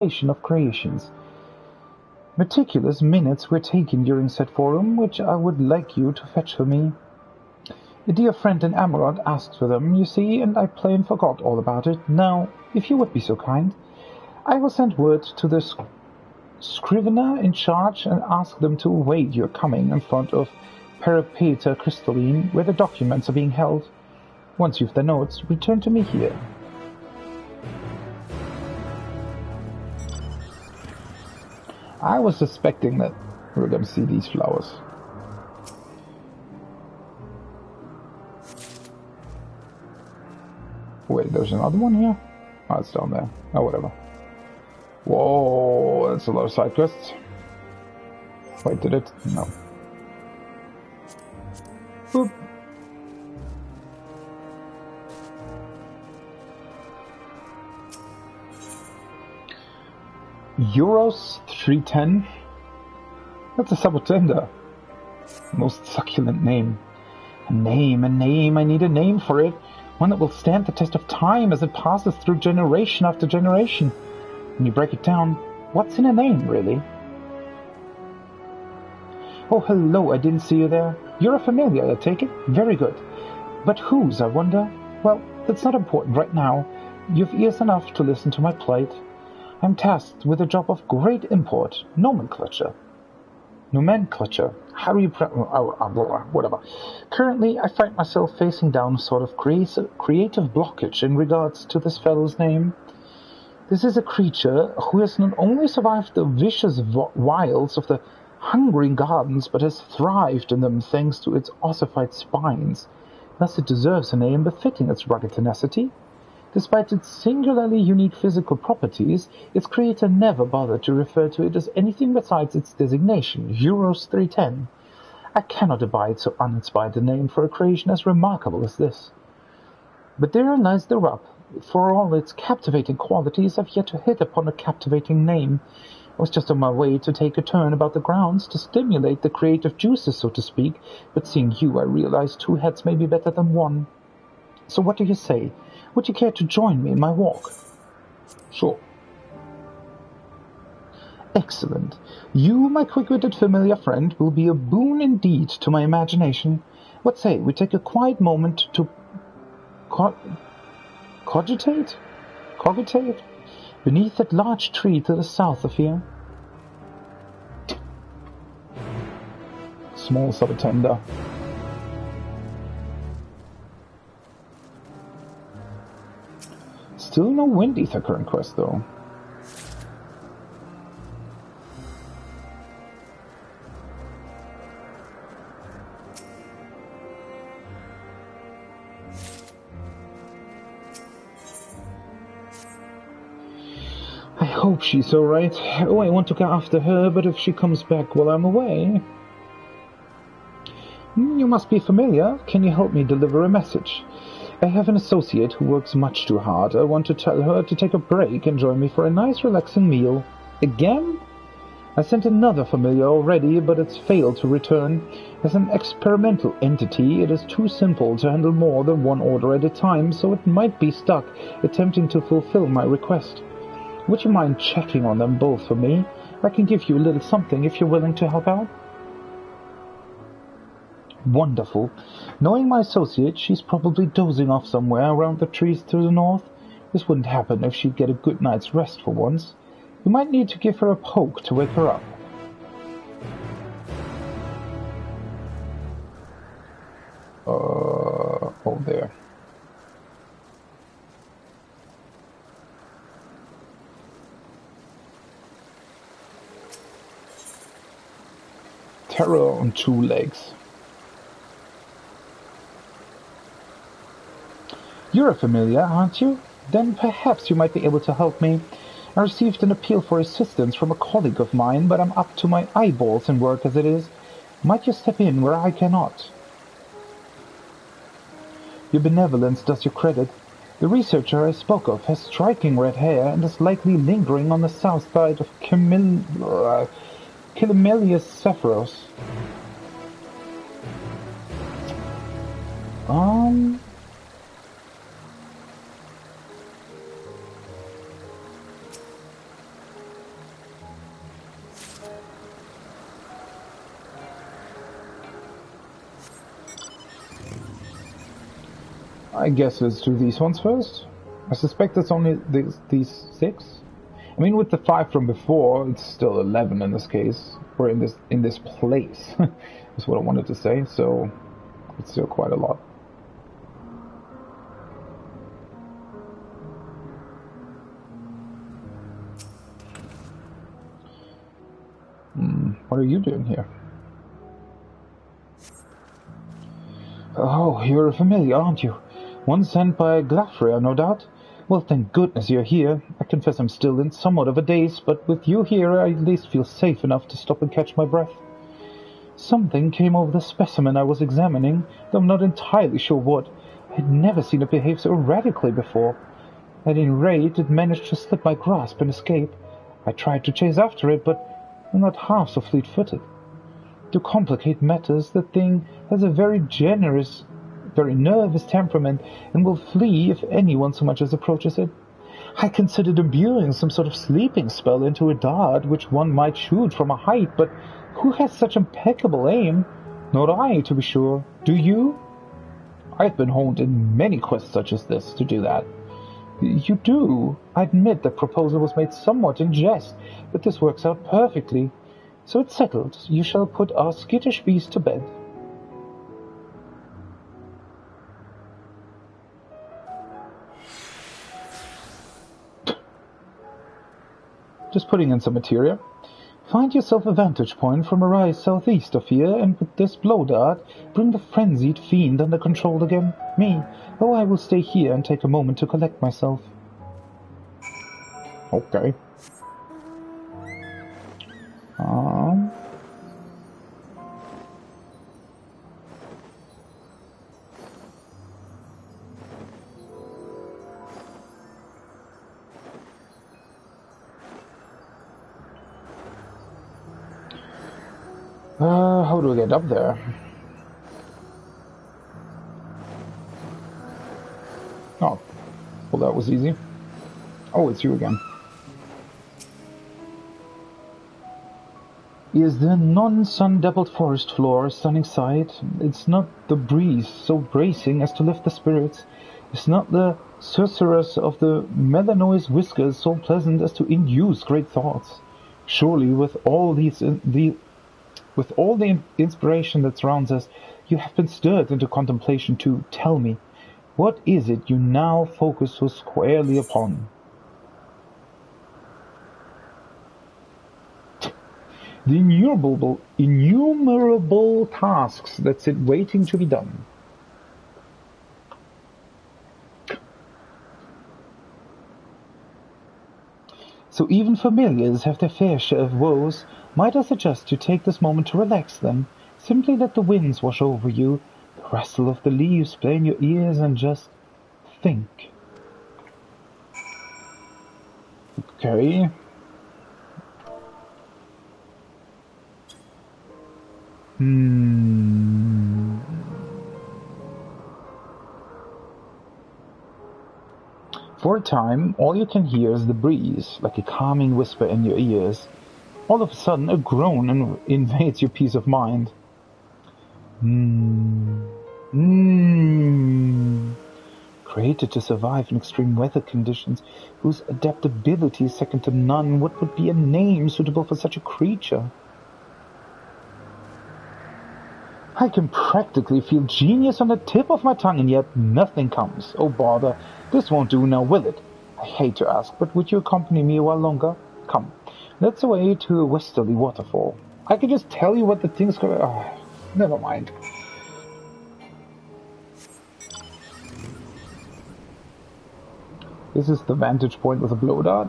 of creations. Meticulous minutes were taken during said forum, which I would like you to fetch for me. A dear friend in Amarant asked for them, you see, and I plain forgot all about it. Now, if you would be so kind, I will send word to the scrivener in charge and ask them to await your coming in front of Peripeta Crystalline, where the documents are being held. Once you've the notes, return to me here. I was suspecting that we were going to see these flowers. Wait, there's another one here? Oh, it's down there. Oh, whatever. Whoa, that's a lot of side quests. Wait, did it? No. Boop. Euros 310? That's a subtender. Most succulent name. A name. I need a name for it. One that will stand the test of time as it passes through generation after generation. When you break it down, what's in a name, really? Oh, hello, I didn't see you there. You're a familiar, I take it? Very good. But whose, I wonder? Well, that's not important right now. You've ears enough to listen to my plight. I'm tasked with a job of great import, nomenclature. Nomenclature. How do you whatever. Currently, I find myself facing down a sort of creative blockage in regards to this fellow's name. This is a creature who has not only survived the vicious wiles of the hungry gardens, but has thrived in them thanks to its ossified spines. Thus it deserves a name befitting its rugged tenacity. Despite its singularly unique physical properties, its creator never bothered to refer to it as anything besides its designation, Euros 310. I cannot abide so uninspired a name for a creation as remarkable as this. But therein lies the rub. For all its captivating qualities, I've yet to hit upon a captivating name. I was just on my way to take a turn about the grounds to stimulate the creative juices, so to speak, but seeing you, I realized 2 heads may be better than 1. So what do you say? Would you care to join me in my walk? Sure. Excellent. You, my quick-witted familiar friend, will be a boon indeed to my imagination. What say, we take a quiet moment to cogitate? Beneath that large tree to the south of here. Small subattender. Still no wind ether current quest, though. I hope she's alright. Oh, I want to go after her, but if she comes back while I'm away... You must be familiar. Can you help me deliver a message? I have an associate who works much too hard. I want to tell her to take a break and join me for a nice relaxing meal. Again? I sent another familiar already, but it's failed to return. As an experimental entity, it is too simple to handle more than 1 order at a time, so it might be stuck attempting to fulfill my request. Would you mind checking on them both for me? I can give you a little something if you're willing to help out. Wonderful. Knowing my associate, she's probably dozing off somewhere around the trees to the north. This wouldn't happen if she'd get a good night's rest for once. You might need to give her a poke to wake her up. Oh, there. Terror on 2 legs. You're a familiar, aren't you? Then perhaps you might be able to help me. I received an appeal for assistance from a colleague of mine, but I'm up to my eyeballs in work as it is. Might you step in where I cannot? Your benevolence does you credit. The researcher I spoke of has striking red hair and is likely lingering on the south side of Kilimelius Sephiros. I guess let's do these ones first. I suspect it's only these 6. I mean, with the 5 from before, it's still 11 in this case, or in this place. That's what I wanted to say. So it's still quite a lot. What are you doing here? Oh, you're familiar, aren't you? One sent by Glafria, no doubt. Well, thank goodness you're here. I confess I'm still in somewhat of a daze, but with you here I at least feel safe enough to stop and catch my breath. Something came over the specimen I was examining, though I'm not entirely sure what. I'd never seen it behave so erratically before. At any rate, it managed to slip my grasp and escape. I tried to chase after it, but I'm not half so fleet-footed. To complicate matters, the thing has a very nervous temperament, and will flee if anyone so much as approaches it. I considered imbuing some sort of sleeping spell into a dart which one might shoot from a height, but who has such impeccable aim? Not I, to be sure. Do you? I've been honed in many quests such as this to do that. You do? I admit the proposal was made somewhat in jest, but this works out perfectly. So it's settled. You shall put our skittish beast to bed. Just putting in some materia. Find yourself a vantage point from a rise southeast of here, and with this blow dart, bring the frenzied fiend under control again. Me, though I will stay here and take a moment to collect myself. Okay. How do I get up there? Oh, well that was easy. Oh, it's you again. Is the non-sun-dappled forest floor a stunning sight? It's not the breeze so bracing as to lift the spirits. It's not the susurrus of the melanois whiskers so pleasant as to induce great thoughts. Surely, with all the inspiration that surrounds us, you have been stirred into contemplation too. Tell me, what is it you now focus so squarely upon? The innumerable tasks that sit waiting to be done. So even familiars have their fair share of woes. Might I suggest you take this moment to relax them? Simply let the winds wash over you, the rustle of the leaves play in your ears, and just think. Okay. For a time, all you can hear is the breeze, like a calming whisper in your ears. All of a sudden, a groan invades your peace of mind. Created to survive in extreme weather conditions, whose adaptability is second to none, what would be a name suitable for such a creature? I can practically feel genius on the tip of my tongue, and yet nothing comes. Oh bother, this won't do now, will it? I hate to ask, but would you accompany me a while longer? Come, let's away to a westerly waterfall. I can just tell you what the thing's gonna... Oh, never mind. This is the vantage point with a blow dart.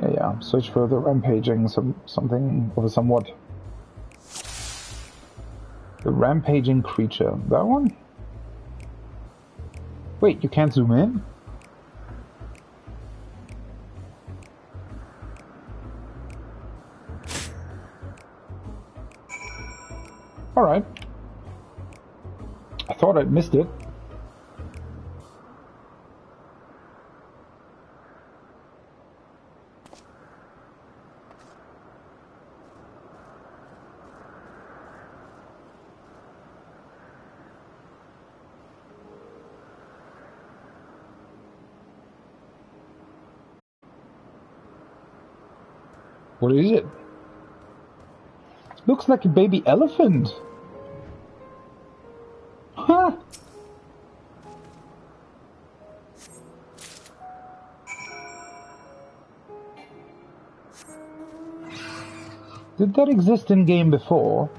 Yeah. Search for the rampaging something or somewhat. The rampaging creature. That one? Wait, you can't zoom in? Alright. I thought I'd missed it. What is it? Looks like a baby elephant. Huh. Did that exist in game before?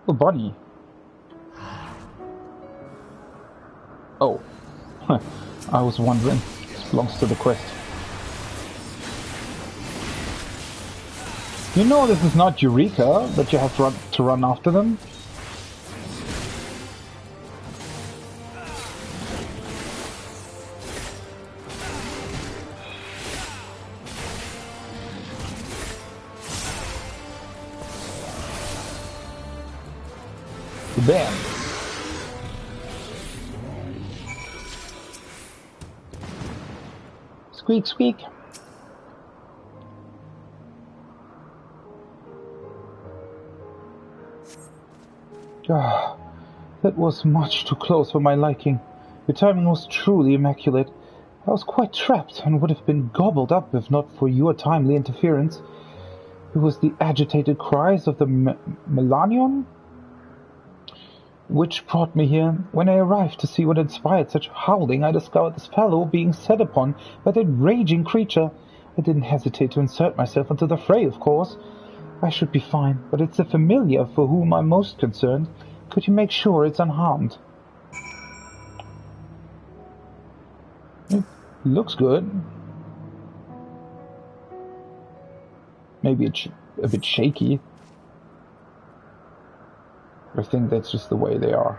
Oh, bunny. Oh. I was wondering. This belongs to the quest. You know this is not Eureka, that you have to run after them? Bam! Squeak, squeak. Ah, that was much too close for my liking. Your timing was truly immaculate. I was quite trapped and would have been gobbled up if not for your timely interference. It was the agitated cries of the Melanion which brought me here. When I arrived to see what inspired such howling, I discovered this fellow being set upon by that raging creature. I didn't hesitate to insert myself into the fray, of course. I should be fine, but it's the familiar for whom I'm most concerned. Could you make sure it's unharmed? It looks good. Maybe it's a bit shaky. I think that's just the way they are.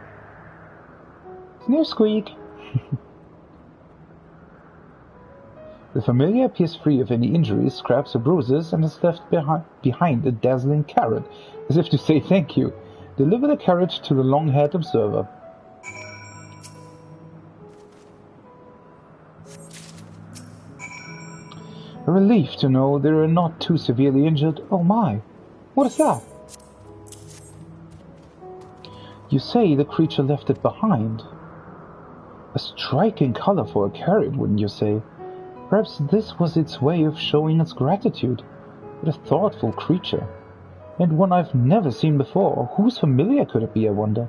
No squeak. The familiar appears free of any injuries, scraps or bruises, and is left behind a dazzling carrot, as if to say thank you. Deliver the carrot to the long-haired observer. A relief to know they are not too severely injured. Oh my! What is that? You say the creature left it behind. A striking color for a carrot, wouldn't you say? Perhaps this was its way of showing its gratitude. What a thoughtful creature. And one I've never seen before. Whose familiar could it be, I wonder?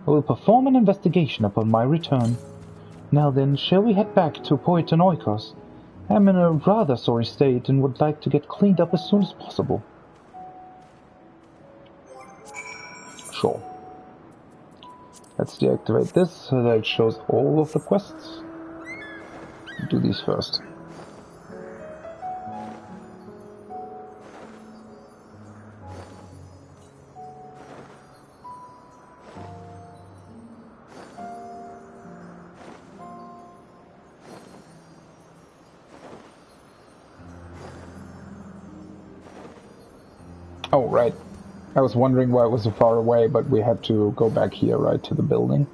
I will perform an investigation upon my return. Now then, shall we head back to Poeton Oikos? I am in a rather sorry state and would like to get cleaned up as soon as possible. Sure. Let's deactivate this so that it shows all of the quests. Do these first. Oh, right. I was wondering why it was so far away, but we had to go back here, right, to the building.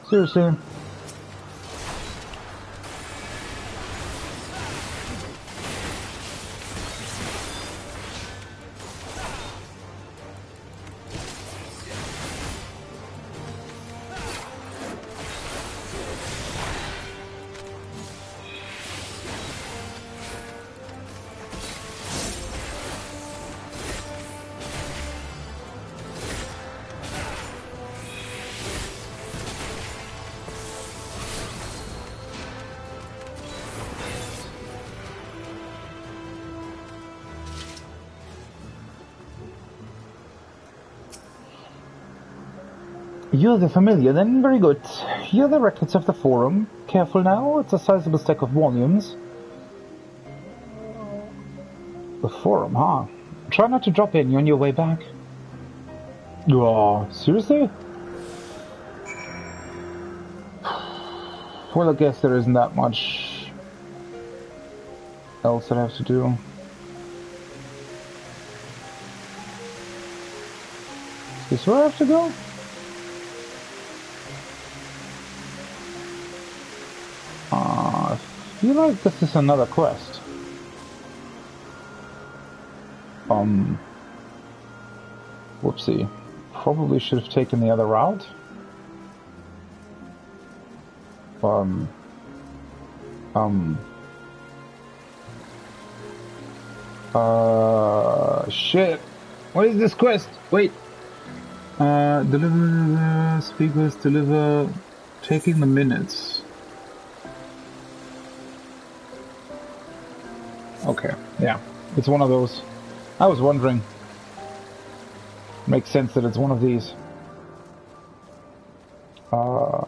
Seriously? You're the familiar, then? Very good. Here are the records of the forum. Careful now, it's a sizable stack of volumes. The forum, huh? Try not to drop in on your way back. Oh, seriously? Well, I guess there isn't that much else that I have to do. Is this where I have to go? I feel like this is another quest. Whoopsie. Probably should have taken the other route. Shit. What is this quest? Wait. Deliver speakers, deliver, taking the minutes. Okay, yeah. It's one of those. I was wondering. Makes sense that it's one of these. I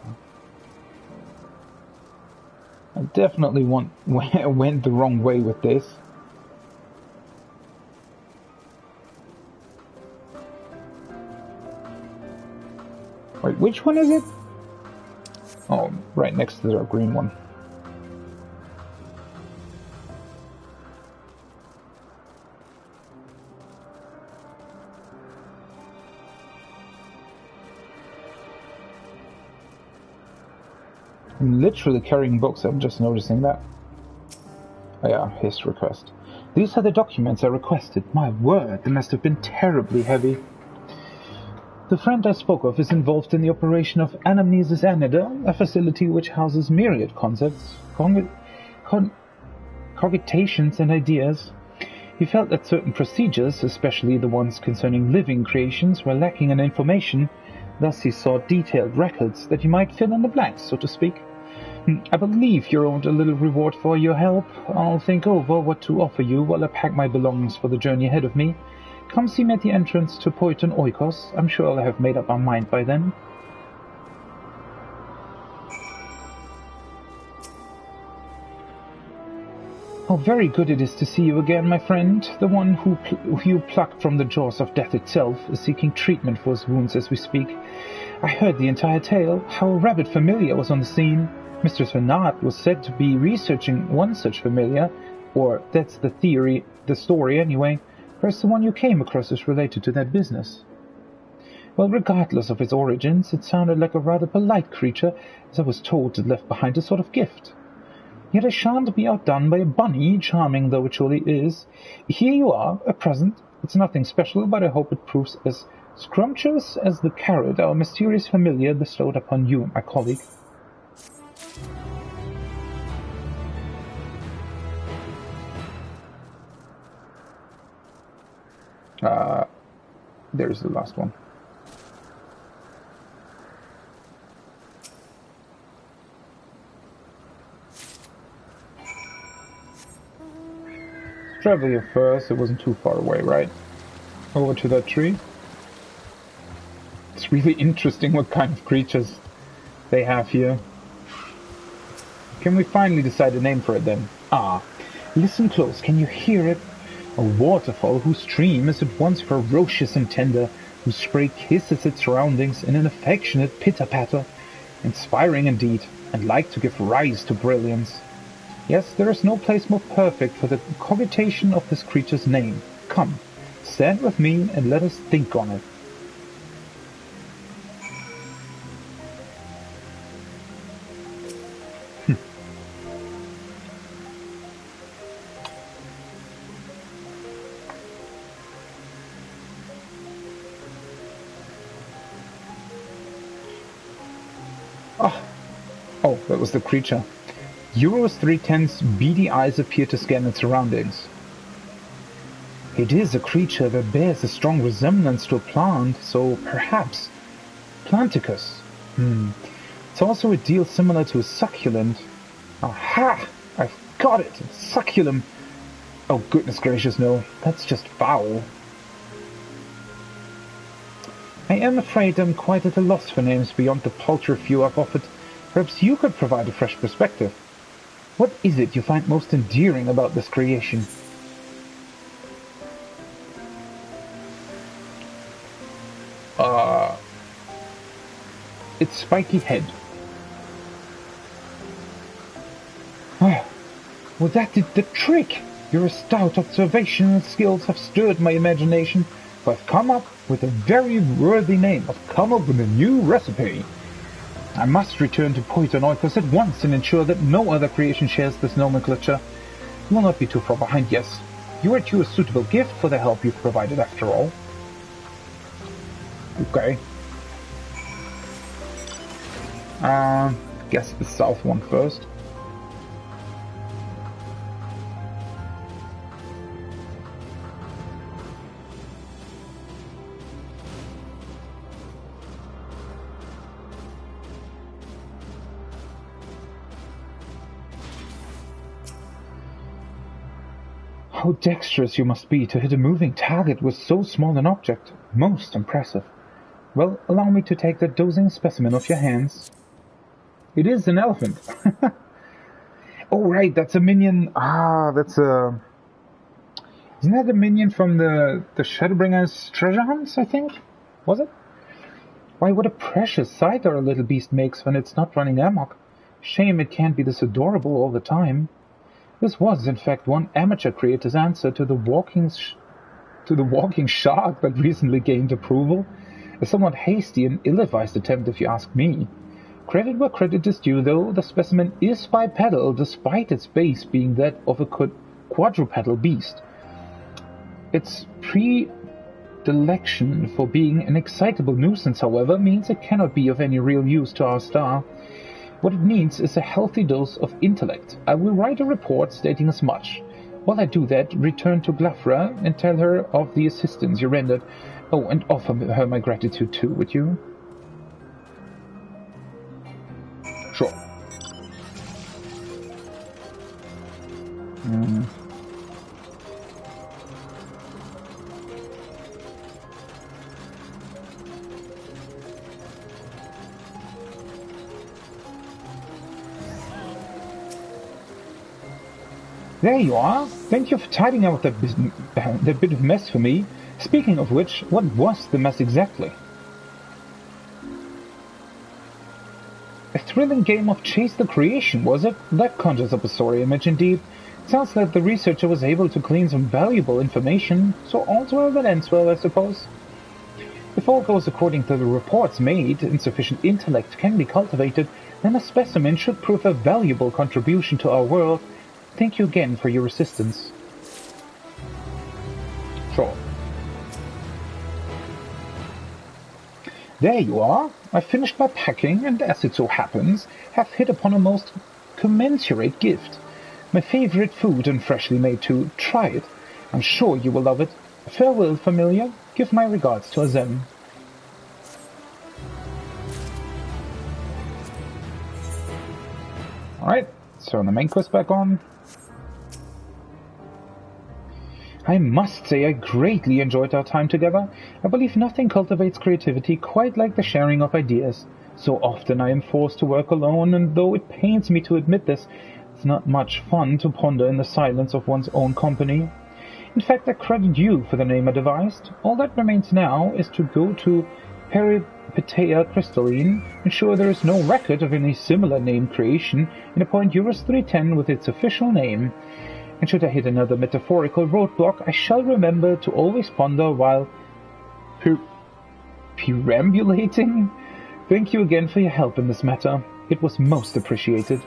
definitely went the wrong way with this. Wait, which one is it? Oh, right next to the green one. I'm literally carrying books, I'm just noticing that. Oh yeah, his request. These are the documents I requested. My word, they must have been terribly heavy. The friend I spoke of is involved in the operation of Anamnesis Anida, a facility which houses myriad concepts, cogitations and ideas. He felt that certain procedures, especially the ones concerning living creations, were lacking in information. Thus he sought detailed records that he might fill in the blanks, so to speak. I believe you're owed a little reward for your help. I'll think over what to offer you while I pack my belongings for the journey ahead of me. Come see me at the entrance to Poiton Oikos. I'm sure I'll have made up my mind by then. How very good it is to see you again, my friend. The one who you plucked from the jaws of death itself is seeking treatment for his wounds as we speak. I heard the entire tale, how a rabid familiar was on the scene. Mistress Renard was said to be researching one such familiar, or that's the story anyway. Perhaps the one you came across is related to that business. Well, regardless of its origins, it sounded like a rather polite creature, as I was told it left behind a sort of gift. Yet I shan't be outdone by a bunny, charming though it surely is. Here you are, a present. It's nothing special, but I hope it proves as scrumptious as the carrot our mysterious familiar bestowed upon you, my colleague. There's the last one. Travel here first, it wasn't too far away, right? Over to that tree. It's really interesting what kind of creatures they have here. Can we finally decide a name for it then? Ah, listen close, can you hear it? A waterfall whose stream is at once ferocious and tender, whose spray kisses its surroundings in an affectionate pitter-patter, inspiring indeed, and like to give rise to brilliance. Yes, there is no place more perfect for the cogitation of this creature's name. Come, stand with me and let us think on it. Oh, that was the creature. Euros 310's beady eyes appear to scan its surroundings. It is a creature that bears a strong resemblance to a plant, so perhaps Planticus. It's also a deal similar to a succulent. Aha! I've got it! Succulent! Oh goodness gracious, no. That's just foul. I am afraid I'm quite at a loss for names beyond the paltry few I've offered. Perhaps you could provide a fresh perspective. What is it you find most endearing about this creation? Its spiky head. Well, that did the trick! Your stout observational skills have stirred my imagination, for I've come up with a very worthy name. I've come up with a new recipe. I must return to Poiton Oikos at once and ensure that no other creation shares this nomenclature. Will not be too far behind, yes. You are due a suitable gift for the help you've provided after all. Okay. Guess the south one first. How dexterous you must be to hit a moving target with so small an object. Most impressive. Well, allow me to take that dozing specimen off your hands. It is an elephant. Oh, right, that's a minion. That's a... Isn't that a minion from the Shadowbringer's treasure hunts, I think? Was it? Why, what a precious sight our little beast makes when it's not running amok. Shame it can't be this adorable all the time. This was, in fact, one amateur creator's answer to the walking shark that recently gained approval. A somewhat hasty and ill-advised attempt, if you ask me. Credit where credit is due, though, the specimen is bipedal, despite its base being that of a quadrupedal beast. Its predilection for being an excitable nuisance, however, means it cannot be of any real use to our star. What it needs is a healthy dose of intellect. I will write a report stating as much. While I do that, return to Glafra and tell her of the assistance you rendered. Oh, and offer her my gratitude too, would you? Sure. There you are. Thank you for tidying out that bit of mess for me. Speaking of which, what was the mess exactly? A thrilling game of Chase the Creation, was it? That conjures up a sorry image indeed. It sounds like the researcher was able to glean some valuable information, so all's well that ends well, I suppose. If all goes according to the reports made, and sufficient intellect can be cultivated, then a specimen should prove a valuable contribution to our world. Thank you again for your assistance. Sure. There you are. I've finished my packing, and as it so happens, have hit upon a most commensurate gift. My favorite food, and freshly made too. Try it. I'm sure you will love it. Farewell, familiar. Give my regards to Azem. Alright, let's turn the main quest back on. I must say I greatly enjoyed our time together. I believe nothing cultivates creativity quite like the sharing of ideas. So often I am forced to work alone, and though it pains me to admit this, it's not much fun to ponder in the silence of one's own company. In fact, I credit you for the name I devised. All that remains now is to go to Peripetea Crystalline, ensure there is no record of any similar name creation, and appoint Eurus 310 with its official name. And should I hit another metaphorical roadblock, I shall remember to always ponder while perambulating. Thank you again for your help in this matter. It was most appreciated.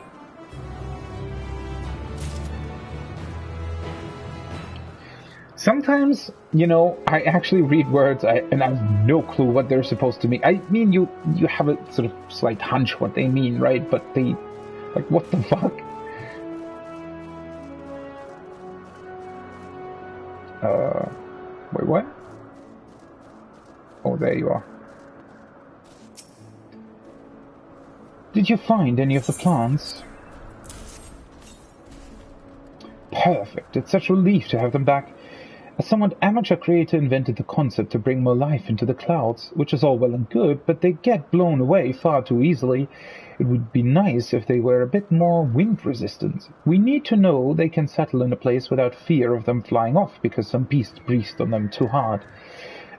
Sometimes, you know, I actually read words and I have no clue what they're supposed to mean. I mean, you have a sort of slight hunch what they mean, right? But they... like, what the fuck? Wait, what? Oh, there you are. Did you find any of the plants? Perfect. It's such a relief to have them back. A somewhat amateur creator invented the concept to bring more life into the clouds, which is all well and good, but they get blown away far too easily. It would be nice if they were a bit more wind-resistant. We need to know they can settle in a place without fear of them flying off because some beast breezed on them too hard.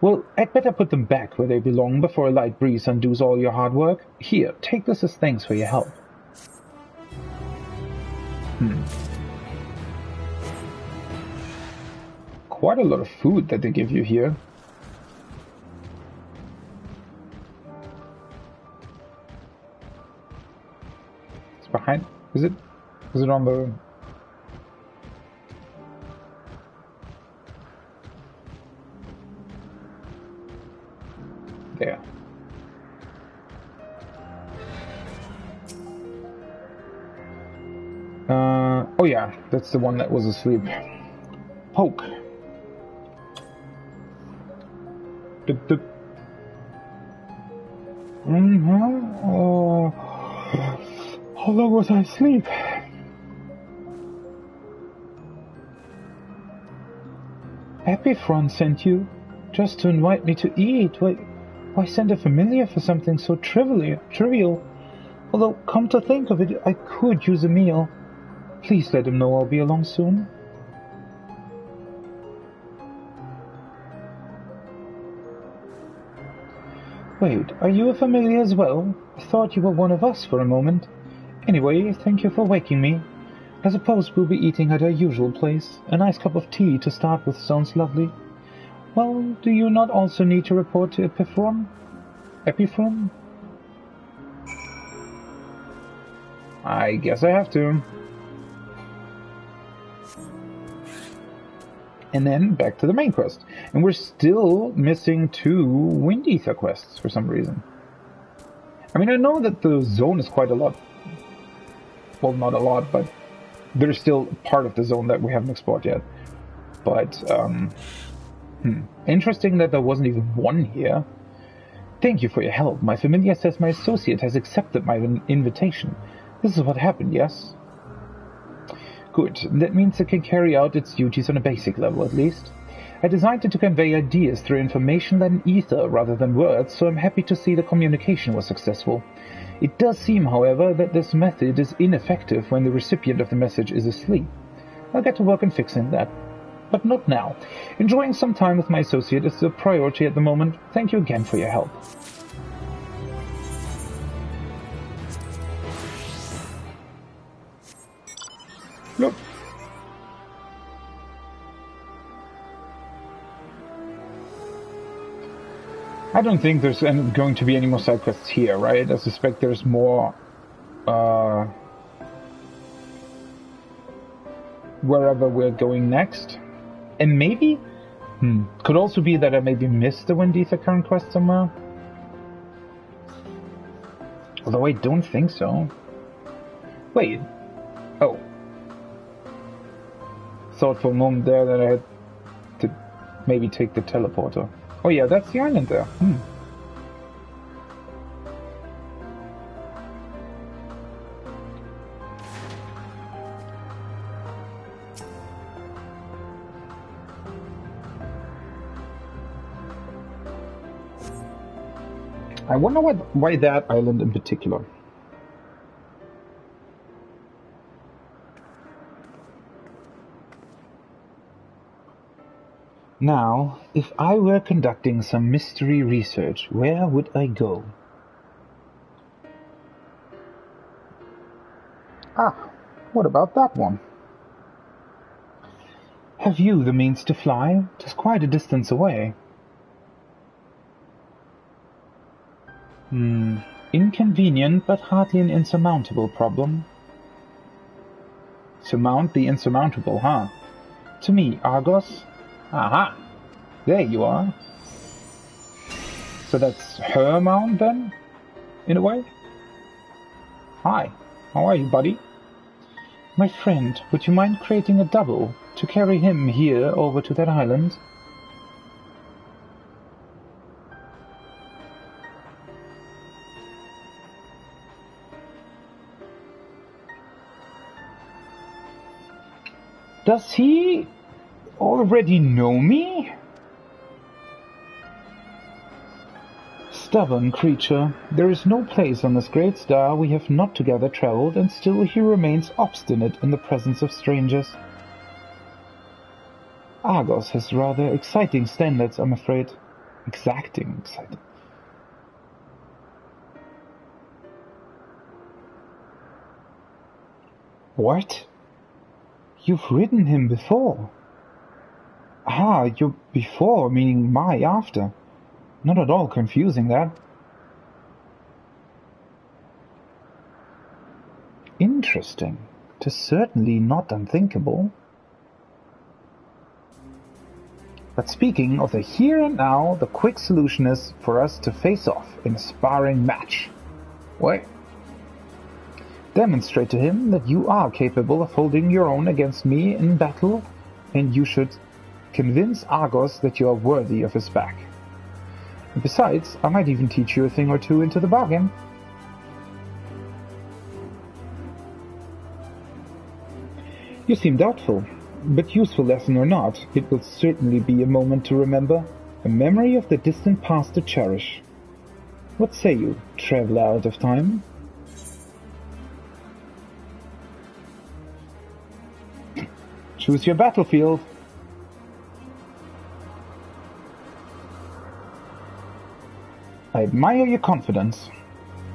Well, I'd better put them back where they belong before a light breeze undoes all your hard work. Here, take this as thanks for your help. Quite a lot of food that they give you here. It's behind. Is it on the... Oh yeah, that's the one that was asleep. Poke. Dup, dup. Oh, how long was I asleep? Epifron sent you just to invite me to eat. Why send a familiar for something so trivial? Although, come to think of it, I could use a meal. Please let him know I'll be along soon. Wait, are you a familiar as well? I thought you were one of us for a moment. Anyway, thank you for waking me. I suppose we'll be eating at our usual place. A nice cup of tea to start with sounds lovely. Well, do you not also need to report to Epifron? I guess I have to. And then back to the main quest. And we're still missing 2 Wind Ether quests for some reason. I mean, I know that the zone is quite a lot. Well, not a lot, but there's still part of the zone that we haven't explored yet. But, interesting that there wasn't even one here. Thank you for your help. My familiar says my associate has accepted my invitation. This is what happened, yes? Good. That means it can carry out its duties on a basic level, at least. I designed it to convey ideas through information than ether rather than words, so I'm happy to see the communication was successful. It does seem, however, that this method is ineffective when the recipient of the message is asleep. I'll get to work on fixing that. But not now. Enjoying some time with my associate is the priority at the moment. Thank you again for your help. Look. I don't think there's going to be any more side quests here, right? I suspect there's more wherever we're going next. And maybe? Could also be that I maybe missed the Wind Ether current quest somewhere. Although I don't think so. Wait. Oh. Thought for a moment there that I had to maybe take the teleporter. Oh yeah, that's the island there. I wonder why that island in particular. Now, if I were conducting some mystery research, where would I go? Ah, what about that one? Have you the means to fly? 'Tis quite a distance away. Inconvenient, but hardly an insurmountable problem. Surmount the insurmountable, huh? To me, Argos? Aha! There you are. So that's her mount then? In a way? Hi, how are you, buddy? My friend, would you mind creating a double to carry him here over to that island? Does he already know me? Stubborn creature, there is no place on this great star we have not together traveled, and still he remains obstinate in the presence of strangers. Argos has rather exciting standards, I'm afraid. Exciting. What? You've ridden him before? Ah, your before, meaning my after. Not at all confusing, that. Interesting. 'Tis certainly not unthinkable. But speaking of the here and now, the quick solution is for us to face off in a sparring match. What? Demonstrate to him that you are capable of holding your own against me in battle, and you should convince Argos that you are worthy of his back. And besides, I might even teach you a thing or two into the bargain. You seem doubtful, but useful lesson or not, it will certainly be a moment to remember, a memory of the distant past to cherish. What say you, traveler out of time? Choose your battlefield. I admire your confidence.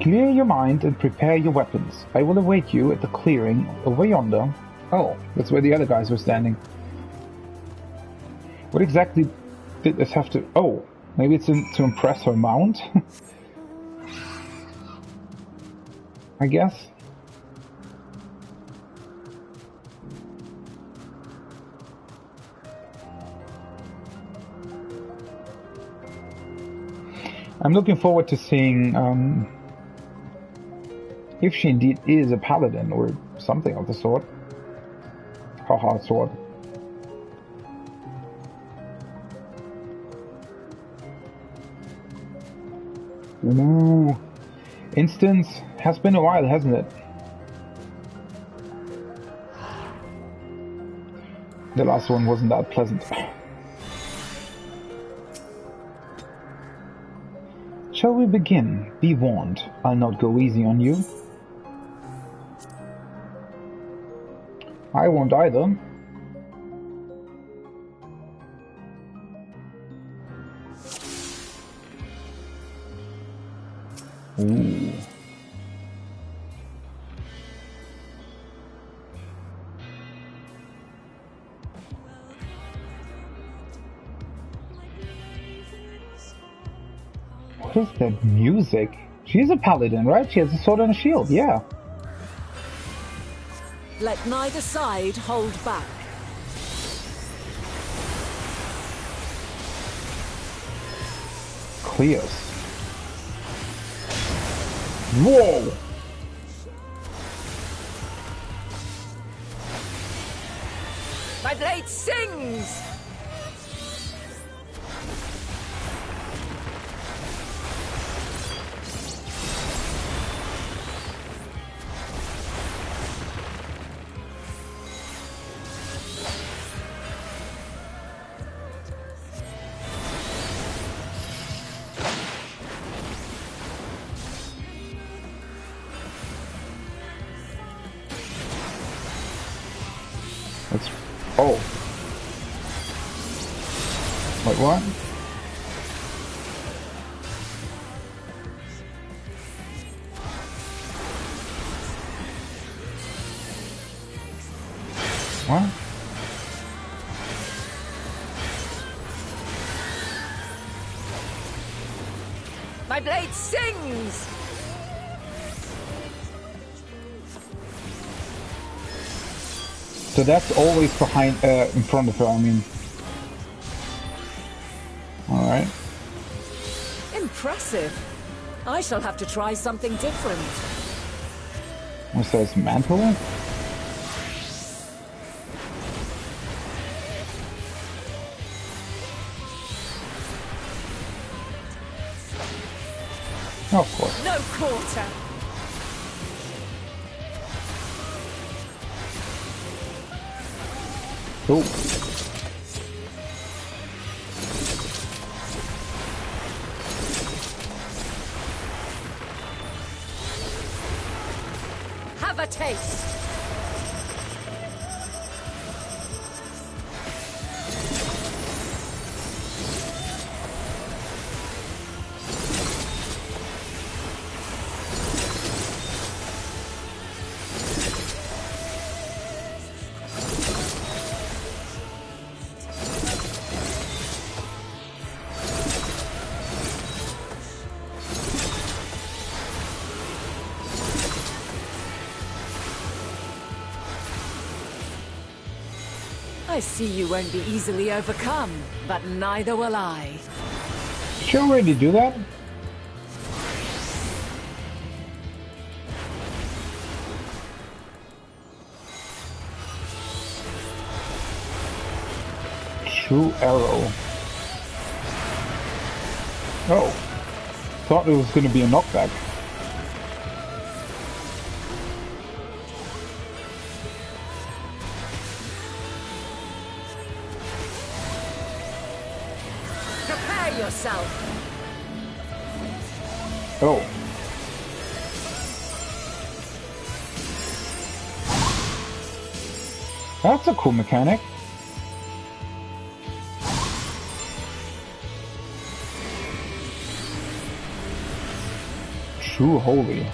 Clear your mind and prepare your weapons. I will await you at the clearing over yonder. Oh, that's where the other guys were standing. What exactly did this have to... Oh, maybe it's to impress her mount? I guess. I'm looking forward to seeing if she indeed is a paladin or something of the sort. Haha, sword. Ooh. Instance has been a while, hasn't it? The last one wasn't that pleasant. Shall we begin? Be warned, I'll not go easy on you. I won't either. Ooh. What is that music? She's a paladin, right? She has a sword and a shield, yeah. Let neither side hold back. Clears. Whoa! My blade sings! Let's... Oh. Wait, what? What? My blade sings! So that's always behind, in front of her, I mean. Alright. Impressive. I shall have to try something different. What's this, mantle? Of course. No quarter. Oh. Have a taste. I see you won't be easily overcome, but neither will I. Did you already do that? True arrow. Oh. Thought it was going to be a knockback. Prepare yourself. Oh. That's a cool mechanic. True holy.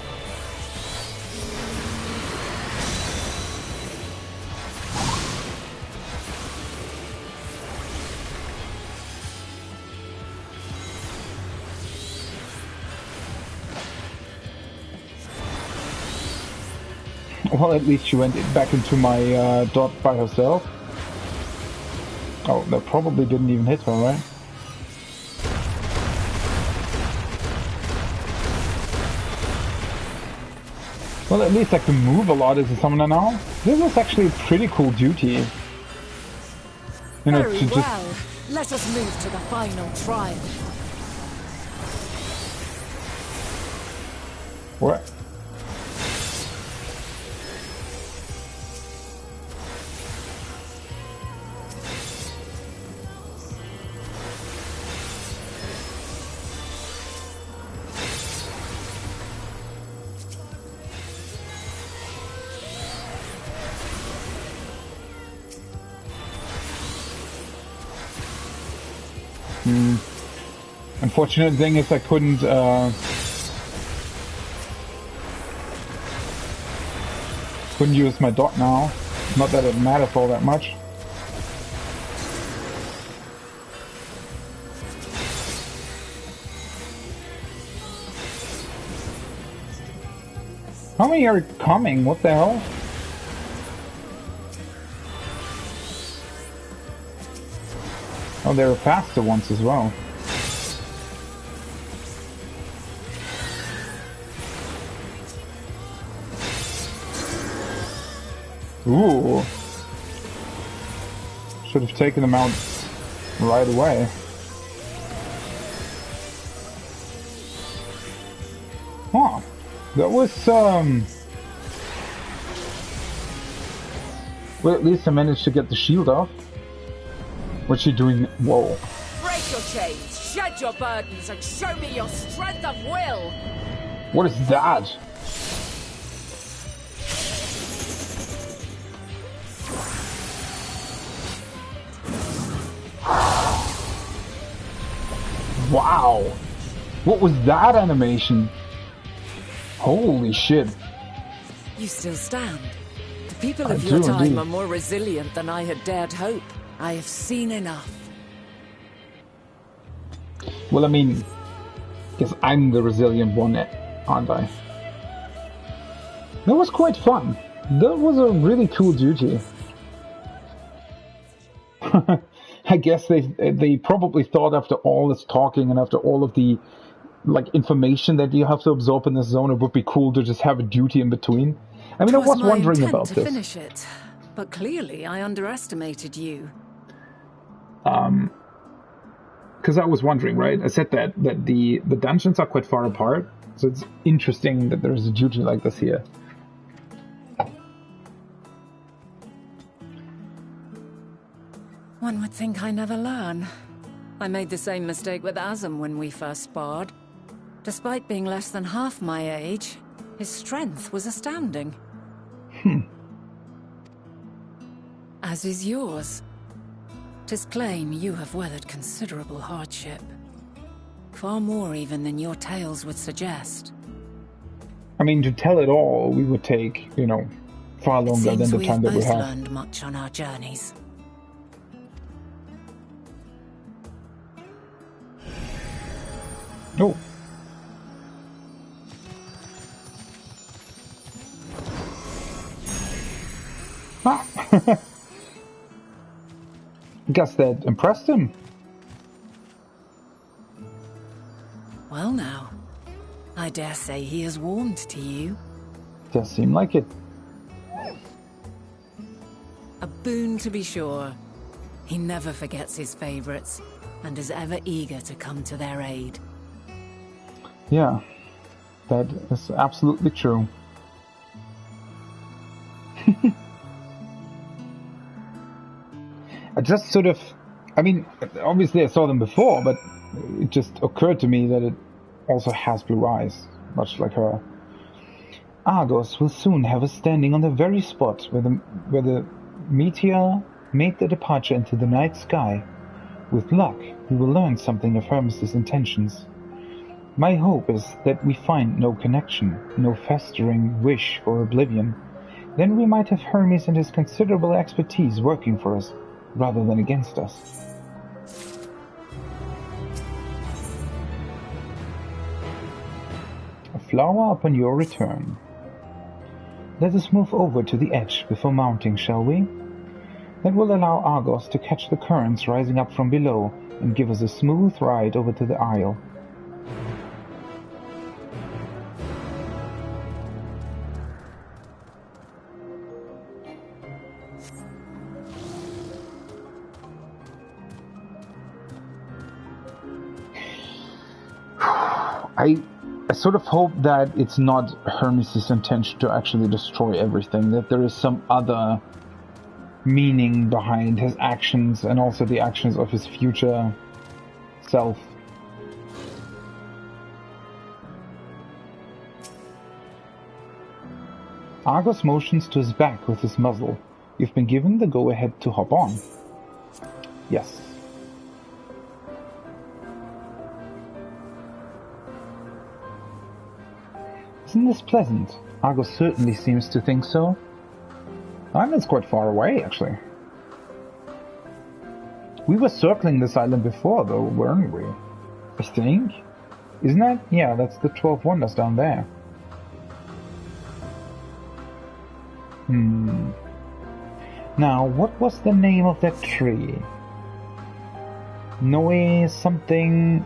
Well, at least she went back into my dot by herself. Oh, that probably didn't even hit her, right? Well, at least I can move a lot as a summoner now. This is actually a pretty cool duty. You know, Very to well. just... Let us move to the final trial. What? Unfortunate thing is I couldn't use my dot now. Not that it matters all that much. How many are coming? What the hell? Oh, there are faster ones as well. Ooh. Should have taken them out right away. Huh. That was, well, at least I managed to get the shield off. What's she doing? Whoa. Break your chains, shed your burdens, and show me your strength of will! What is that? Wow! What was that animation? Holy shit. You still stand. The people I of your do time indeed. are more resilient than I had dared hope. I have seen enough. Well, I mean, guess I'm the resilient one, aren't I? That was quite fun. That was a really cool duty. I guess they probably thought after all this talking and after all of the like information that you have to absorb in this zone, it would be cool to just have a duty in between. I mean, I was my wondering intent about to this. finish it, but clearly I underestimated you. Because I was wondering, right? I said that the dungeons are quite far apart, so it's interesting that there's a duty like this here. One would think I never learn. I made the same mistake with Azam when we first sparred. Despite being less than half my age, his strength was astounding. As is yours. 'Tis plain you have weathered considerable hardship. Far more even than your tales would suggest. I mean, to tell it all, we would take, you know, far longer than the time that we both have. learned much on our journeys. Oh. Ah. Guess that impressed him. Well now, I dare say he is warmed to you. Does seem like it. A boon to be sure. He never forgets his favorites, and is ever eager to come to their aid. Yeah, that is absolutely true. I just sort of, I mean, obviously I saw them before, but it just occurred to me that it also has blue eyes, much like her. Argos will soon have us standing on the very spot where the meteor made the departure into the night sky. With luck, we will learn something of Hermes' intentions. My hope is that we find no connection, no festering wish for oblivion. Then we might have Hermes and his considerable expertise working for us, rather than against us. A flower upon your return. Let us move over to the edge before mounting, shall we? That will allow Argos to catch the currents rising up from below and give us a smooth ride over to the isle. I sort of hope that it's not Hermes' intention to actually destroy everything, that there is some other meaning behind his actions and also the actions of his future self. Argos motions to his back with his muzzle. You've been given the go-ahead to hop on. Yes. Isn't this pleasant? Argos certainly seems to think so. Island's quite far away, actually. We were circling this island before, though, weren't we? I think. Isn't that? Yeah, that's the 12 Wonders down there. Now, what was the name of that tree? Noe something...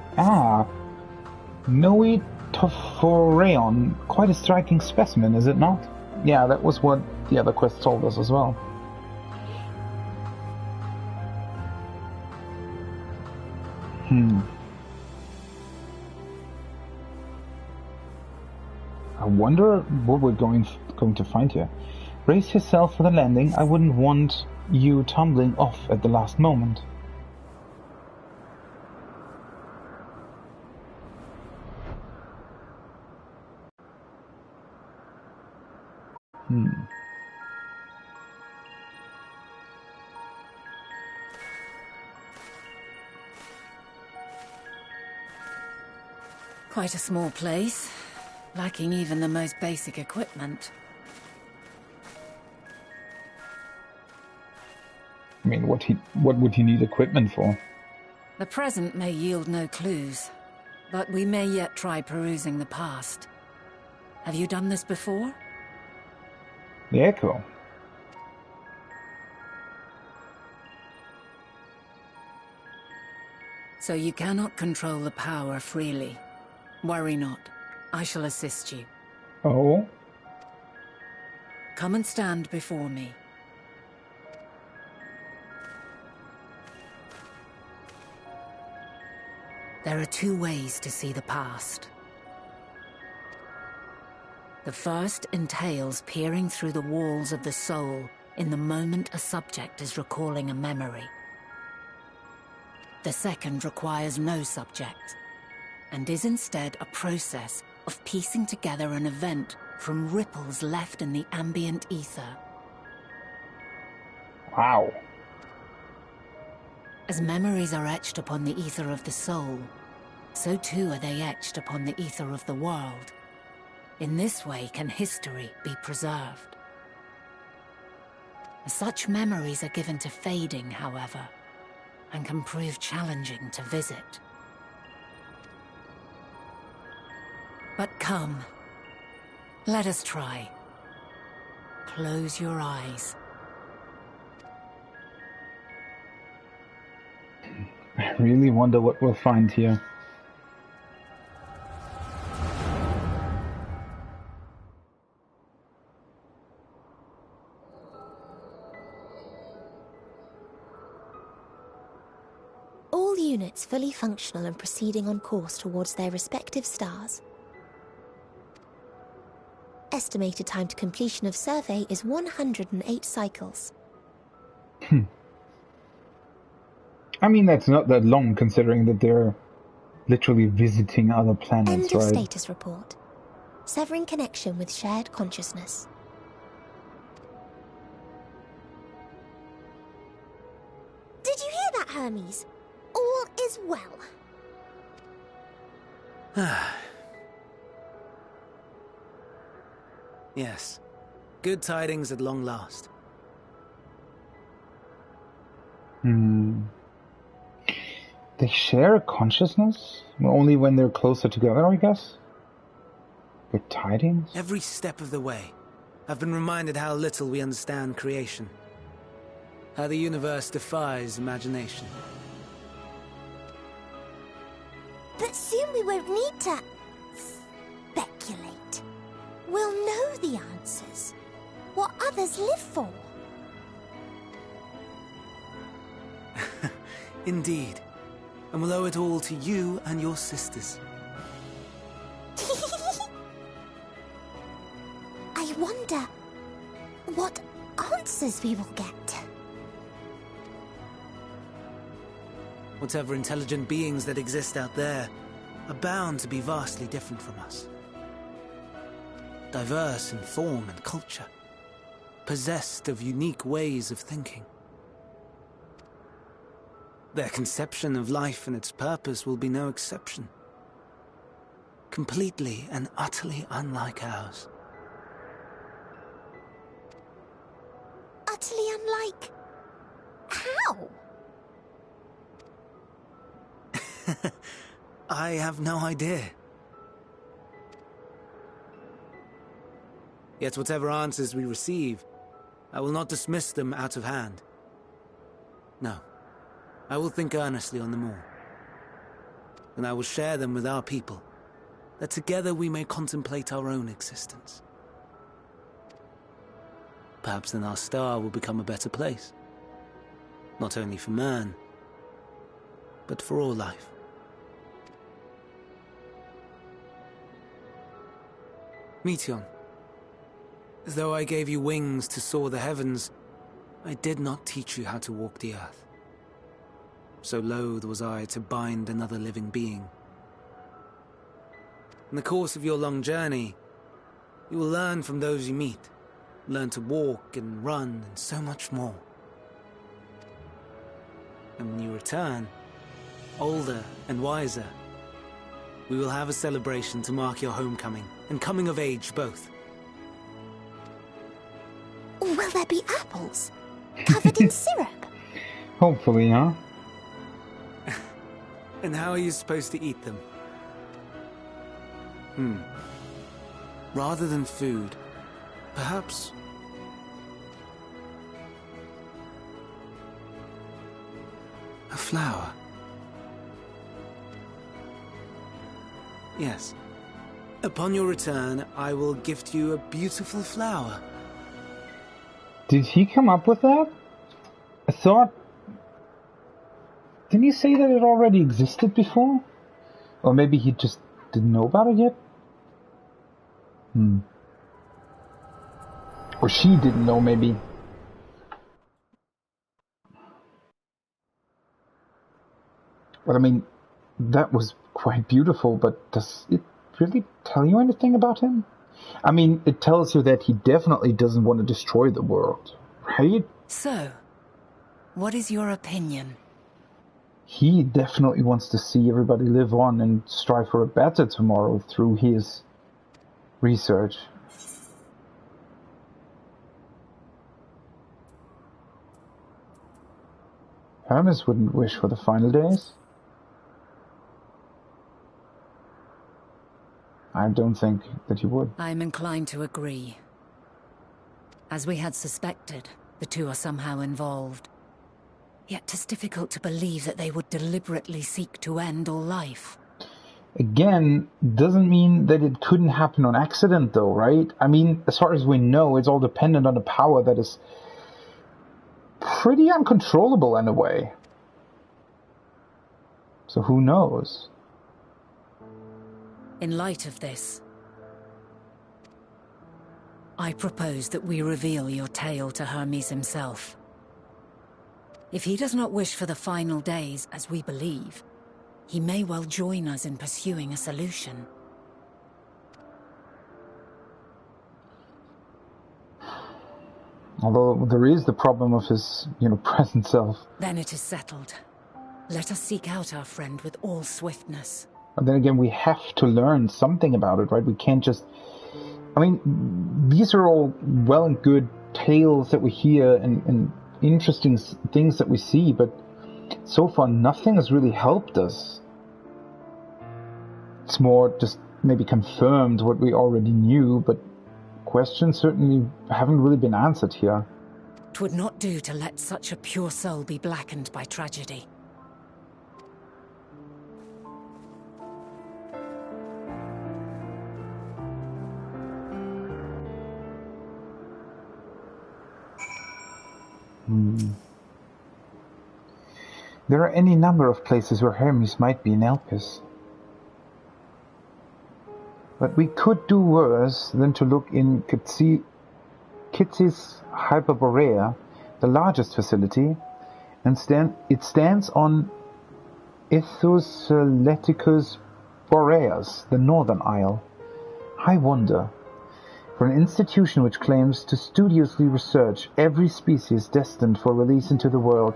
Noe Tophoreon. Quite a striking specimen, is it not? Yeah, that was what the other quest told us as well. I wonder what we're going to find here. Brace yourself for the landing. I wouldn't want you tumbling off at the last moment. Quite a small place, lacking even the most basic equipment. I mean, what would he need equipment for? The present may yield no clues, but we may yet try perusing the past. Have you done this before? The Echo. So you cannot control the power freely. Worry not. I shall assist you. Oh? Come and stand before me. There are two ways to see the past. The first entails peering through the walls of the soul in the moment a subject is recalling a memory. The second requires no subject, and is instead a process of piecing together an event from ripples left in the ambient ether. Wow. As memories are etched upon the ether of the soul, so too are they etched upon the ether of the world. In this way can history be preserved. Such memories are given to fading, however, and can prove challenging to visit. But come, let us try. Close your eyes. I really wonder what we'll find here. units fully functional and proceeding on course towards their respective stars. Estimated time to completion of survey is 108 cycles. I mean, that's not that long, considering that they're literally visiting other planets, End of right? status report. Severing connection with shared consciousness. Did you hear that, Hermes? All is well. Yes. Good tidings at long last. They share a consciousness? Only when they're closer together, I guess? Good tidings? Every step of the way, I've been reminded how little we understand creation. How the universe defies imagination. But soon we won't need to speculate. We'll know the answers. What others live for. Indeed. And we'll owe it all to you and your sisters. I wonder what answers we will get. Whatever intelligent beings that exist out there are bound to be vastly different from us. Diverse in form and culture. Possessed of unique ways of thinking. Their conception of life and its purpose will be no exception. Completely and utterly unlike ours. Utterly unlike... how? I have no idea. Yet whatever answers we receive, I will not dismiss them out of hand. No. I will think earnestly on them all. And I will share them with our people, that together we may contemplate our own existence. Perhaps then our star will become a better place. Not only for man, but for all life. Meteon, though I gave you wings to soar the heavens, I did not teach you how to walk the earth. So loath was I to bind another living being. In the course of your long journey, you will learn from those you meet, learn to walk and run and so much more. And when you return, older and wiser, we will have a celebration to mark your homecoming and coming of age both. Will there be apples? Covered in syrup? Hopefully, huh? And how are you supposed to eat them? Rather than food, perhaps... a flower. Yes. Upon your return, I will gift you a beautiful flower. Did he come up with that? I thought... Didn't he say that it already existed before? Or maybe he just didn't know about it yet? Or she didn't know, maybe. But I mean, that was quite beautiful, but does it really tell you anything about him? I mean, it tells you that he definitely doesn't want to destroy the world, right? So, what is your opinion? He definitely wants to see everybody live on and strive for a better tomorrow through his research. Hermes wouldn't wish for the final days. I don't think that he would. I'm inclined to agree. As we had suspected, the two are somehow involved. Yet 'tis difficult to believe that they would deliberately seek to end all life. Again, doesn't mean that it couldn't happen on accident, though, right? I mean, as far as we know, it's all dependent on a power that is pretty uncontrollable in a way. So who knows? In light of this, I propose that we reveal your tale to Hermes himself. If he does not wish for the final days, as we believe, he may well join us in pursuing a solution. Although there is the problem of his, present self. Then it is settled. Let us seek out our friend with all swiftness. And then again, we have to learn something about it, right? We can't just... these are all well and good tales that we hear and interesting things that we see, but so far nothing has really helped us. It's more just maybe confirmed what we already knew, but questions certainly haven't really been answered here. 'Twould not do to let such a pure soul be blackened by tragedy. There are any number of places where Hermes might be in Elpis. But we could do worse than to look in Kitsis Hyperborea, the largest facility, and it stands on Ithus Leticus Boreas, the northern isle. I wonder, for an institution which claims to studiously research every species destined for release into the world,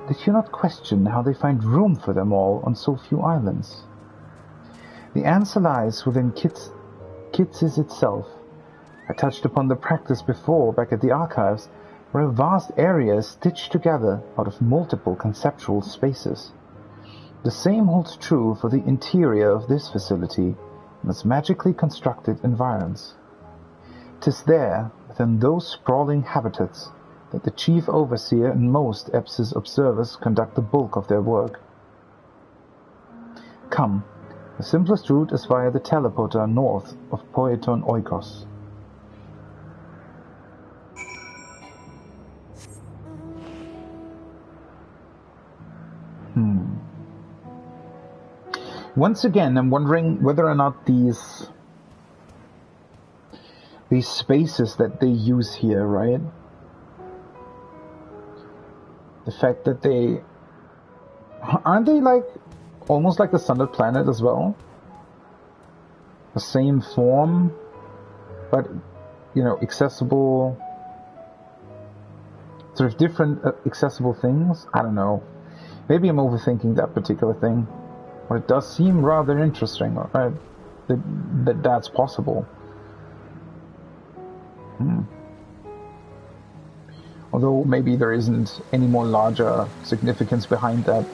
did you not question how they find room for them all on so few islands? The answer lies within Kitsis itself. I touched upon the practice before back at the archives, where a vast area is stitched together out of multiple conceptual spaces. The same holds true for the interior of this facility and its magically constructed environs. 'Tis there, within those sprawling habitats, that the chief overseer and most Epsis observers conduct the bulk of their work. Come, the simplest route is via the teleporter north of Poeton Oikos. Once again, I'm wondering whether or not these spaces that they use here, right? The fact that aren't they like almost like the Sundered Planet as well? The same form, but accessible, sort of different accessible things. I don't know. Maybe I'm overthinking that particular thing, but it does seem rather interesting, right? That's possible. Although maybe there isn't any more larger significance behind that.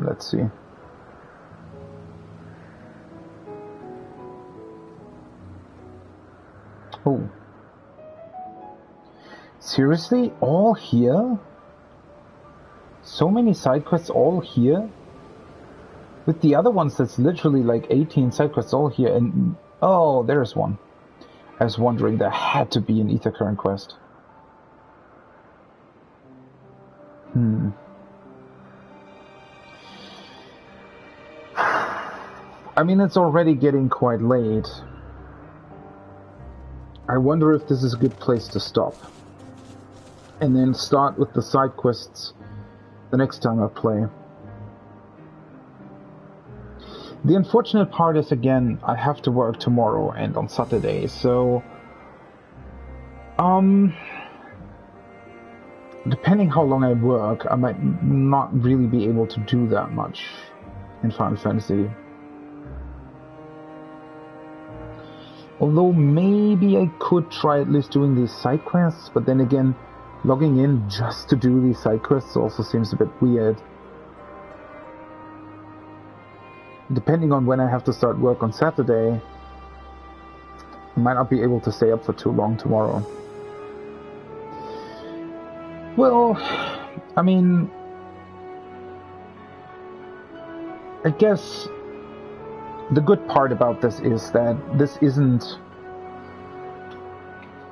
Let's see. Oh. Seriously? All here? So many side quests all here? With the other ones, that's literally like 18 side quests all here, and oh, there's one. I was wondering, there had to be an Ether Current quest. I mean, it's already getting quite late. I wonder if this is a good place to stop. And then start with the side quests the next time I play. The unfortunate part is, again, I have to work tomorrow and on Saturday, so... depending how long I work, I might not really be able to do that much in Final Fantasy. Although maybe I could try at least doing these side quests, but then again, logging in just to do these side quests also seems a bit weird. Depending on when I have to start work on Saturday, I might not be able to stay up for too long tomorrow. Well, I mean, I guess the good part about this is that this isn't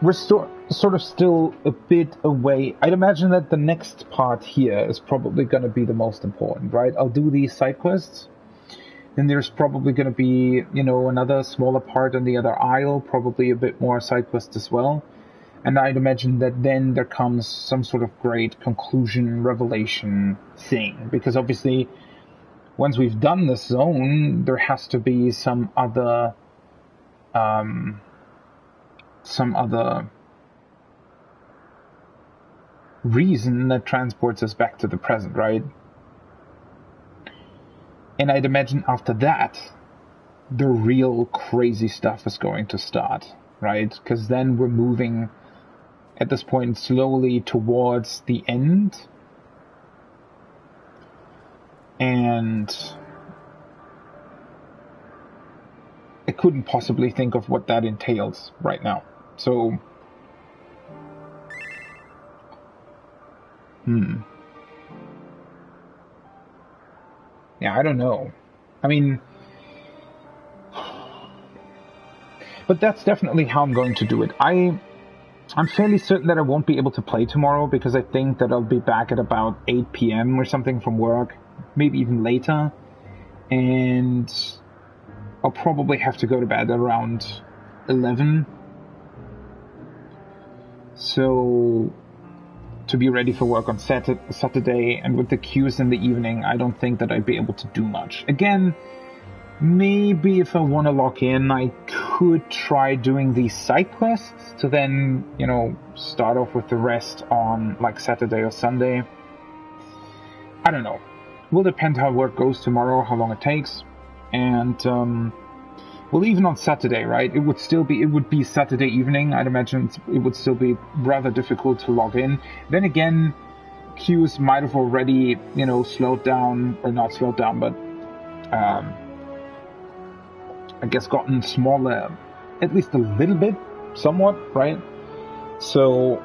we're sort of still a bit away. I'd imagine that the next part here is probably going to be the most important, right? I'll do these side quests. Then there's probably going to be, another smaller part on the other isle, probably a bit more side quests as well. And I'd imagine that then there comes some sort of great conclusion, revelation thing. Because obviously, once we've done this zone, there has to be some other reason that transports us back to the present, right? And I'd imagine after that, the real crazy stuff is going to start, right? Because then we're moving at this point slowly towards the end. And I couldn't possibly think of what that entails right now. So, yeah, I don't know. I mean, but that's definitely how I'm going to do it. I'm fairly certain that I won't be able to play tomorrow because I think that I'll be back at about 8 p.m. or something from work, maybe even later. And I'll probably have to go to bed around 11. So, to be ready for work on Saturday, and with the queues in the evening, I don't think that I'd be able to do much. Again, maybe if I want to lock in, I could try doing these side quests to then, start off with the rest on like Saturday or Sunday. I don't know. Will depend how work goes tomorrow, how long it takes. And, well, even on Saturday, right? It would be Saturday evening. I'd imagine it would still be rather difficult to log in. Then again, queues might have already, slowed down, or not slowed down, but, I guess gotten smaller, at least a little bit, somewhat, right? So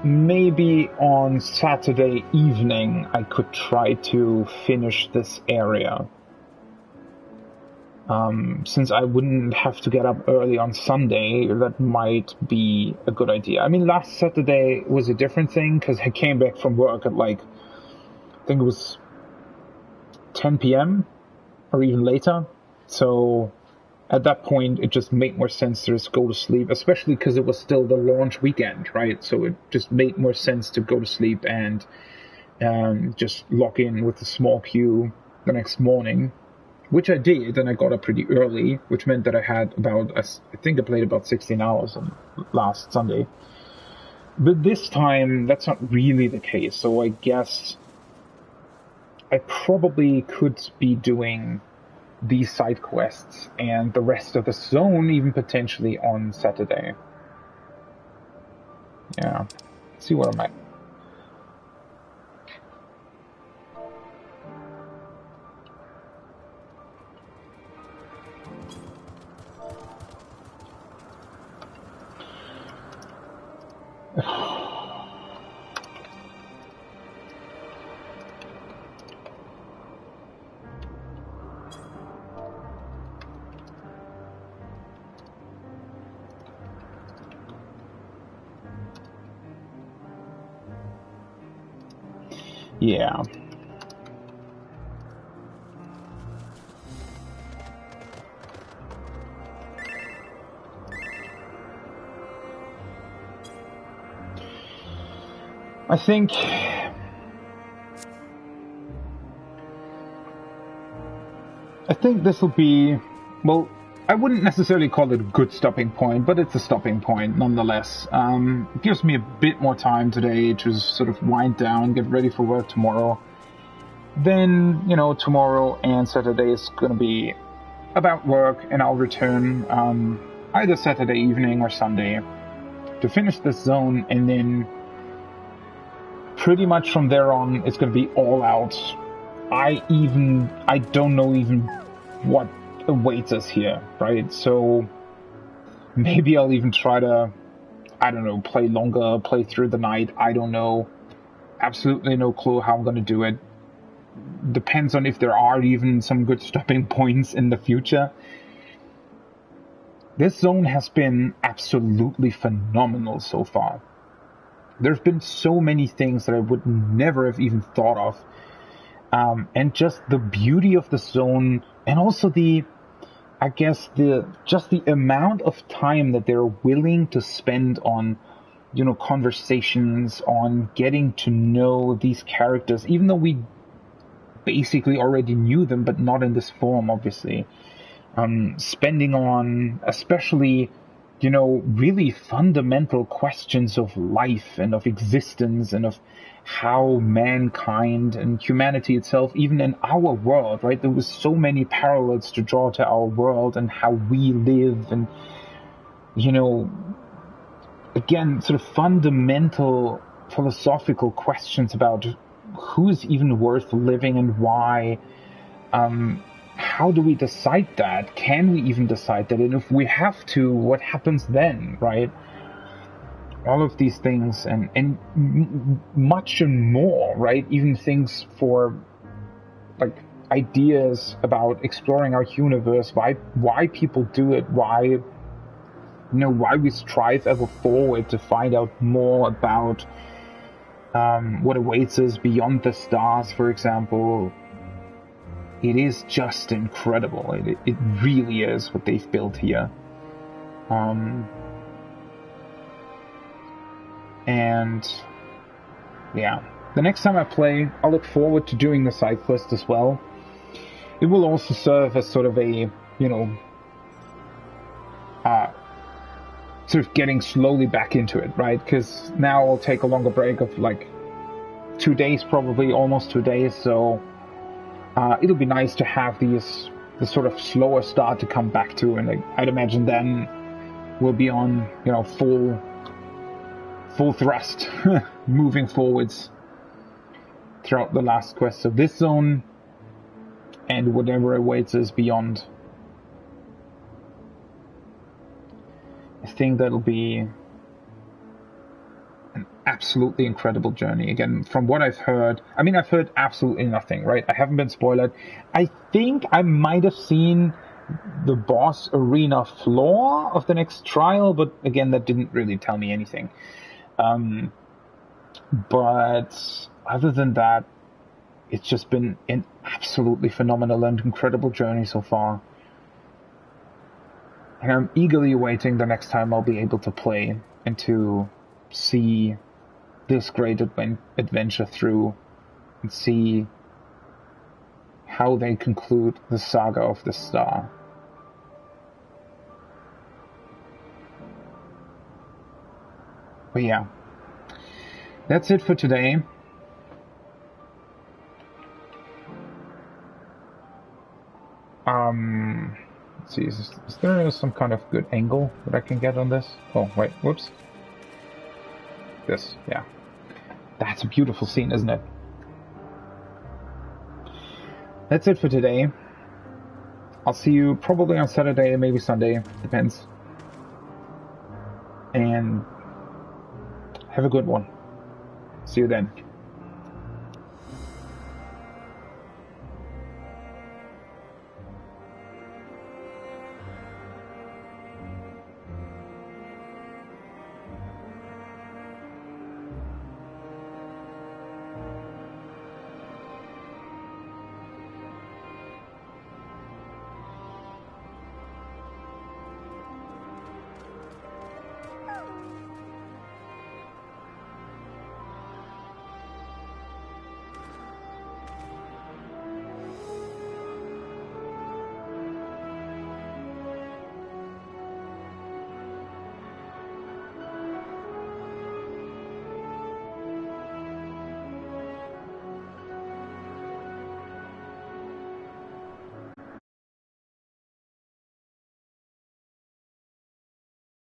maybe on Saturday evening I could try to finish this area. Since I wouldn't have to get up early on Sunday, that might be a good idea. I mean, last Saturday was a different thing, because I came back from work at I think it was 10 p.m. or even later. So at that point, it just made more sense to just go to sleep, especially because it was still the launch weekend, right? So it just made more sense to go to sleep and just log in with a small queue the next morning, which I did, and I got up pretty early, which meant that I had I think I played about 16 hours on last Sunday. But this time, that's not really the case, so I guess I probably could be doing these side quests and the rest of the zone even potentially on Saturday. Yeah. Let's see what I'm at. Yeah. I think this will be, well, I wouldn't necessarily call it a good stopping point, but it's a stopping point nonetheless. It gives me a bit more time today to sort of wind down, get ready for work tomorrow. Then, tomorrow and Saturday is going to be about work, and I'll return either Saturday evening or Sunday to finish this zone, and then pretty much from there on, it's going to be all out. I don't know even what awaits us here, right? So maybe I'll even try to, I don't know, play longer, play through the night. I don't know. Absolutely no clue how I'm going to do it. Depends on if there are even some good stopping points in the future. This zone has been absolutely phenomenal so far. There's been so many things that I would never have even thought of. And just the beauty of the zone, and also the amount of time that they're willing to spend on, conversations, on getting to know these characters, even though we basically already knew them, but not in this form, obviously. Spending on, especially, really fundamental questions of life and of existence and of how mankind and humanity itself, even in our world, right? There was so many parallels to draw to our world and how we live, and, again, sort of fundamental philosophical questions about who's even worth living and why. How do we decide that? Can we even decide that? And if we have to, what happens then, right? All of these things and much and more, right? Even things for, like, ideas about exploring our universe, why people do it, why we strive ever forward to find out more about what awaits us beyond the stars, for example. It is just incredible. It really is what they've built here. And yeah, the next time I play, I'll look forward to doing the side quest as well. It will also serve as sort of a, sort of getting slowly back into it, right? Because now I'll take a longer break of like 2 days, probably almost 2 days, so it'll be nice to have the sort of slower start to come back to, and I'd imagine then we'll be on, full thrust, moving forwards throughout the last quest of this zone and whatever awaits us beyond. I think that'll be an absolutely incredible journey. Again, from what I've heard, I've heard absolutely nothing, right? I haven't been spoiled. I think I might have seen the boss arena floor of the next trial, but again, that didn't really tell me anything. But other than that, it's just been an absolutely phenomenal and incredible journey so far. And I'm eagerly awaiting the next time I'll be able to play and to see this great adventure through and see how they conclude the saga of the star. But yeah, that's it for today. Let's see, is there some kind of good angle that I can get on this? Oh, wait, whoops. This, yeah. That's a beautiful scene, isn't it? That's it for today. I'll see you probably on Saturday, maybe Sunday, depends. And have a good one. See you then.